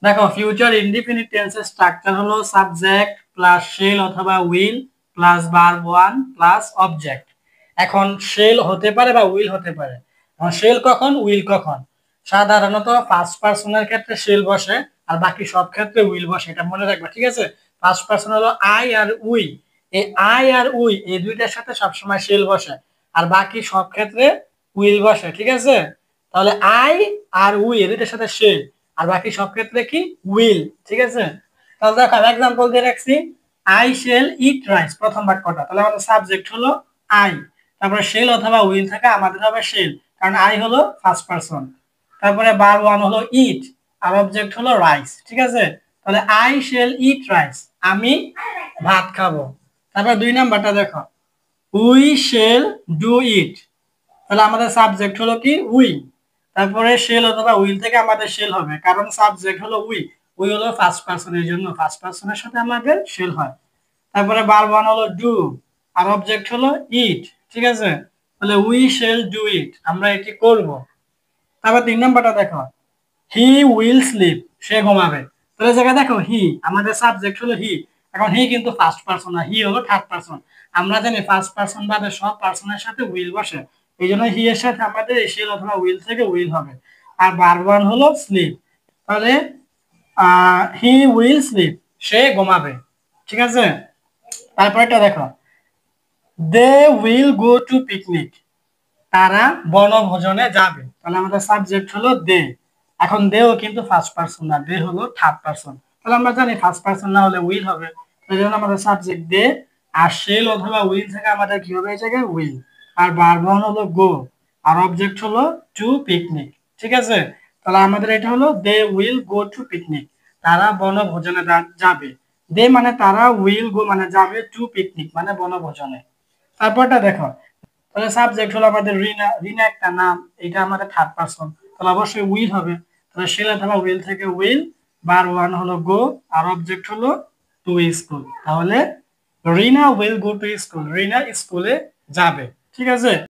দেখো future indefinite টেন্সের structure হলো সাবজেক্ট প্লাস শেল অথবা will plus verb one plus object. এখন শেল হতে পারে বা উইল হতে পারে। এখন শেল কখন, উইল কখন? সাধারণত ফার্স্ট পার্সনের ক্ষেত্রে শেল বসে, আর বাকি সব ক্ষেত্রে উইল বসে, এটা মনে রাখবা, ঠিক আছে? ফার্স্ট পার্সন হলো আই আর উই। এই আই আর উই এই দুইটার সাথে সবসময় শেল বসে, আর বাকি সব ক্ষেত্রে উইল বসে, ঠিক আছে? তাহলে আই আর উই এর দুইটার সাথে শেল, আর বাকি সব ক্ষেত্রে কি উইল, ঠিক আছে? তাহলে দেখো এক্সাম্পল দিয়ে রাখছি, আই শেল ইট রাইস, প্রথম বাক্যটা, তাহলে আমাদের সাবজেক্ট হলো আই, তারপরে শেল অথবা উইল থাকে আমাদের হবে শেল, কারণ আই হলো ফার্স্ট পারসন। তারপরে ভার্ব ওয়ান হলো ইট, আর অবজেক্ট হলো রাইস, ঠিক আছে? তাহলে আই শেল ইট রাইস, আমি ভাত খাবো। তারপর দুই নাম্বারটা দেখো, উই শেল ডু ইট, তাহলে আমাদের সাবজেক্ট হলো কি উই, তারপরে শেল অথবা উইল থেকে আমাদের শেল হবে, কারণ সাবজেক্ট হলো উই, উই হলো ফার্স্ট পার্সনের জন্য ফার্স্ট পার্সনের সাথে আমাদের শেল হয়। তারপরে ভার্ব ওয়ান হলো ডু, আর অবজেক্ট হলো ইট, ঠিক আছে? তাহলে উই শেল ডু ইট, আমরা এটি করব। তারপর তিন নাম্বারটা দেখো, হি উইল স্লিপ, সে ঘুমাবে। তাহলে জায়গায় দেখো হি, আমাদের সাবজেক্ট হলো হি, এখন হি কিন্তু ফার্স্ট পার্সন না, হি হলো থার্ড পার্সন। আমরা জানি ফার্স্ট পার্সন বাদে সব পার্সনের সাথে উইল বসে, এই জন্য হি এর সাথে আমাদের এসিএল অথবা উইল থেকে উইল হবে। আর ভার্ব ওয়ান হলো স্লিপ, তাহলে হি উইল স্লিপ, সে ঘুমাবে, ঠিক আছে? তারপর এটা দেখো, they will go to picnic, তারা বনভোজনে যাবে, তাহলে আমাদের সাবজেক্ট হলো দে। এখন দেও কিন্তু ফার্স্ট পার্সন না, দে হলো থার্ড পার্সন, তাহলে আমরা জানি ফার্স্ট পার্সন না হলে উইল হবে, এই জন্য আমাদের সাবজেক্ট দে, আর শেল অথবা উইল থেকে আমাদের কি হবে এই জায়গায় উইল। আর ভার্ব হলো গো, আর অবজেক্ট হলো টু পিকনিক, ঠিক আছে? তাহলে আমাদের এটা হলো they will go to picnic, তারা বনভোজনে যাবে। দে মানে তারা, উইল গো মানে যাবে, টু পিকনিক মানে বনভোজনে। তারপরটা দেখো, তাহলে সাবজেক্ট হলো আমাদের রিনা, রিনা একটা নাম, এটা আমাদের থার্ড পারসন, তাহলে অবশ্যই উইল হবে। তাহলে শেল অথবা উইল থেকে উইল, বার ওয়ান হলো গো, আর অবজেক্ট হলো টু স্কুল, তাহলে রিনা উইল গো টু স্কুল, রিনা স্কুলে যাবে, ঠিক আছে?